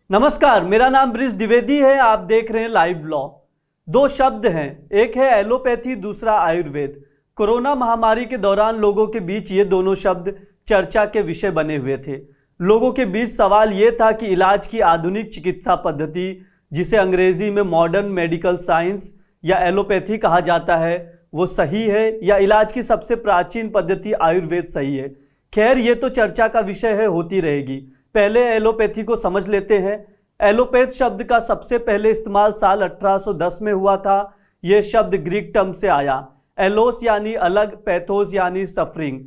नमस्कार, मेरा नाम ब्रिज द्विवेदी है। आप देख रहे हैं लाइव लॉ। दो शब्द हैं, एक है एलोपैथी, दूसरा आयुर्वेद। कोरोना महामारी के दौरान लोगों के बीच ये दोनों शब्द चर्चा के विषय बने हुए थे। लोगों के बीच सवाल ये था कि इलाज की आधुनिक चिकित्सा पद्धति, जिसे अंग्रेजी में मॉडर्न मेडिकल साइंस या एलोपैथी कहा जाता है, वो सही है या इलाज की सबसे प्राचीन पद्धति आयुर्वेद सही है। खैर, ये तो चर्चा का विषय है, होती रहेगी। पहले एलोपैथी को समझ लेते हैं। एलोपैथ शब्द का सबसे पहले इस्तेमाल साल 1810 में हुआ था। यह शब्द ग्रीक टर्म से आया। एलोस यानी अलग, पैथोस यानी सफरिंग।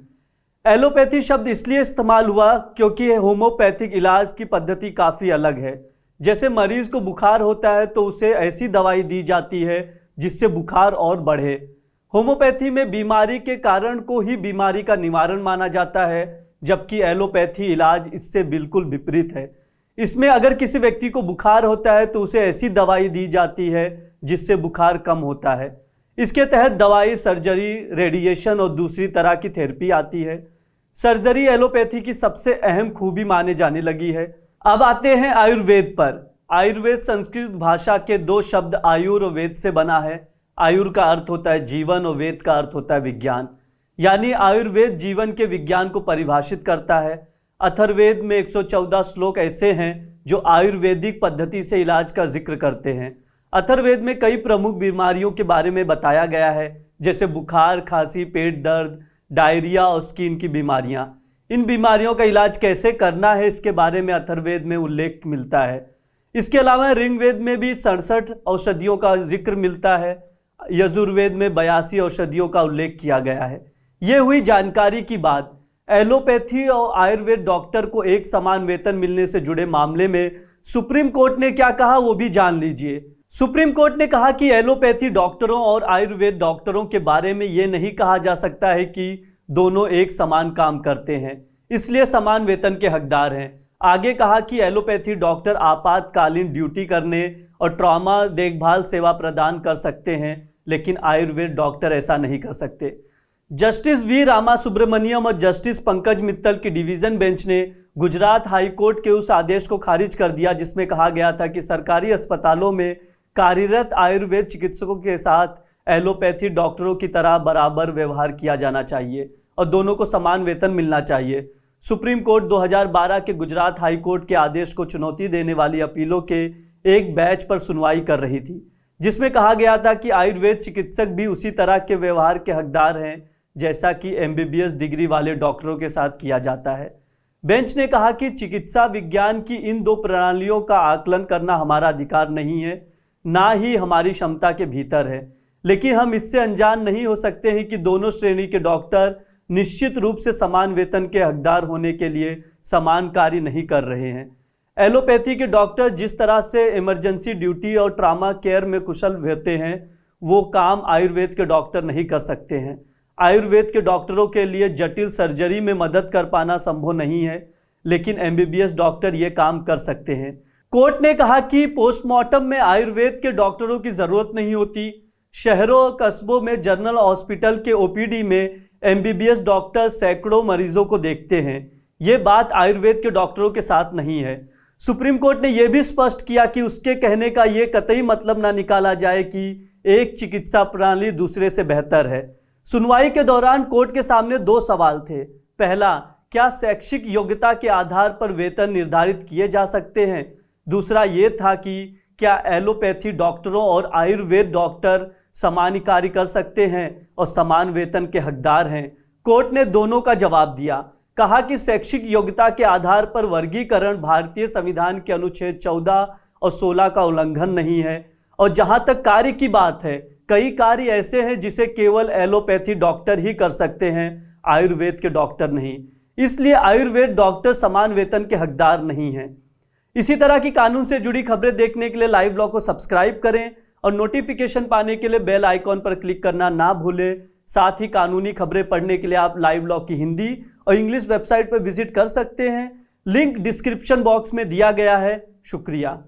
एलोपैथी शब्द इसलिए इस्तेमाल हुआ क्योंकि होम्योपैथिक इलाज की पद्धति काफ़ी अलग है। जैसे मरीज को बुखार होता है तो उसे ऐसी दवाई दी जाती है जिससे बुखार और बढ़े। होम्योपैथी में बीमारी के कारण को ही बीमारी का निवारण माना जाता है, जबकि एलोपैथी इलाज इससे बिल्कुल विपरीत है। इसमें अगर किसी व्यक्ति को बुखार होता है तो उसे ऐसी दवाई दी जाती है जिससे बुखार कम होता है। इसके तहत दवाई, सर्जरी, रेडिएशन और दूसरी तरह की थेरेपी आती है। सर्जरी एलोपैथी की सबसे अहम खूबी माने जाने लगी है। अब आते हैं आयुर्वेद पर। आयुर्वेद संस्कृत भाषा के दो शब्द आयुर और वेद से बना है। आयुर का अर्थ होता है जीवन और वेद का अर्थ होता है विज्ञान। यानी आयुर्वेद जीवन के विज्ञान को परिभाषित करता है। अथर्ववेद में 114 श्लोक ऐसे हैं जो आयुर्वेदिक पद्धति से इलाज का जिक्र करते हैं। अथर्ववेद में कई प्रमुख बीमारियों के बारे में बताया गया है, जैसे बुखार, खांसी, पेट दर्द, डायरिया और स्किन की बीमारियां। इन बीमारियों का इलाज कैसे करना है, इसके बारे में अथर्ववेद में उल्लेख मिलता है। इसके अलावा ऋग्वेद में भी 67 औषधियों का जिक्र मिलता है। यजुर्वेद में 82 औषधियों का उल्लेख किया गया है। ये हुई जानकारी की बात। एलोपैथी और आयुर्वेद डॉक्टर को एक समान वेतन मिलने से जुड़े मामले में सुप्रीम कोर्ट ने क्या कहा, वो भी जान लीजिए। सुप्रीम कोर्ट ने कहा कि एलोपैथी डॉक्टरों और आयुर्वेद डॉक्टरों के बारे में ये नहीं कहा जा सकता है कि दोनों एक समान काम करते हैं, इसलिए समान वेतन के हकदार हैं। आगे कहा कि एलोपैथी डॉक्टर आपातकालीन ड्यूटी करने और ट्रॉमा देखभाल सेवा प्रदान कर सकते हैं, लेकिन आयुर्वेद डॉक्टर ऐसा नहीं कर सकते। जस्टिस वी रामासुब्रमण्यम और जस्टिस पंकज मित्तल की डिवीज़न बेंच ने गुजरात हाई कोर्ट के उस आदेश को खारिज कर दिया जिसमें कहा गया था कि सरकारी अस्पतालों में कार्यरत आयुर्वेद चिकित्सकों के साथ एलोपैथी डॉक्टरों की तरह बराबर व्यवहार किया जाना चाहिए और दोनों को समान वेतन मिलना चाहिए। सुप्रीम कोर्ट 2012 के गुजरात हाई कोर्ट के आदेश को चुनौती देने वाली अपीलों के एक बैच पर सुनवाई कर रही थी, जिसमें कहा गया था कि आयुर्वेद चिकित्सक भी उसी तरह के व्यवहार के हकदार हैं जैसा कि एमबीबीएस डिग्री वाले डॉक्टरों के साथ किया जाता है। बेंच ने कहा कि चिकित्सा विज्ञान की इन दो प्रणालियों का आकलन करना हमारा अधिकार नहीं है, ना ही हमारी क्षमता के भीतर है, लेकिन हम इससे अनजान नहीं हो सकते हैं कि दोनों श्रेणी के डॉक्टर निश्चित रूप से समान वेतन के हकदार होने के लिए समान कार्य नहीं कर रहे हैं। एलोपैथी के डॉक्टर जिस तरह से इमरजेंसी ड्यूटी और ट्रामा केयर में कुशल होते हैं, वो काम आयुर्वेद के डॉक्टर नहीं कर सकते हैं। आयुर्वेद के डॉक्टरों के लिए जटिल सर्जरी में मदद कर पाना संभव नहीं है, लेकिन एमबीबीएस डॉक्टर ये काम कर सकते हैं। कोर्ट ने कहा कि पोस्टमार्टम में आयुर्वेद के डॉक्टरों की ज़रूरत नहीं होती। शहरों और कस्बों में जनरल हॉस्पिटल के ओपीडी में एमबीबीएस डॉक्टर सैकड़ों मरीजों को देखते हैं। ये बात आयुर्वेद के डॉक्टरों के साथ नहीं है। सुप्रीम कोर्ट ने यह भी स्पष्ट किया कि उसके कहने का ये कतई मतलब ना निकाला जाए कि एक चिकित्सा प्रणाली दूसरे से बेहतर है। सुनवाई के दौरान कोर्ट के सामने दो सवाल थे। पहला, क्या शैक्षिक योग्यता के आधार पर वेतन निर्धारित किए जा सकते हैं? दूसरा ये था कि क्या एलोपैथी डॉक्टरों और आयुर्वेद डॉक्टर समान कार्य कर सकते हैं और समान वेतन के हकदार हैं? कोर्ट ने दोनों का जवाब दिया। कहा कि शैक्षिक योग्यता के आधार पर वर्गीकरण भारतीय संविधान के अनुच्छेद 14 और 16 का उल्लंघन नहीं है, और जहां तक कार्य की बात है, कई कार्य ऐसे हैं जिसे केवल एलोपैथी डॉक्टर ही कर सकते हैं, आयुर्वेद के डॉक्टर नहीं। इसलिए आयुर्वेद डॉक्टर समान वेतन के हकदार नहीं हैं। इसी तरह की कानून से जुड़ी खबरें देखने के लिए लाइव लॉ को सब्सक्राइब करें और नोटिफिकेशन पाने के लिए बेल आइकॉन पर क्लिक करना ना भूलें। साथ ही कानूनी खबरें पढ़ने के लिए आप लाइव लॉ की हिंदी और इंग्लिश वेबसाइट पर विजिट कर सकते हैं। लिंक डिस्क्रिप्शन बॉक्स में दिया गया है। शुक्रिया।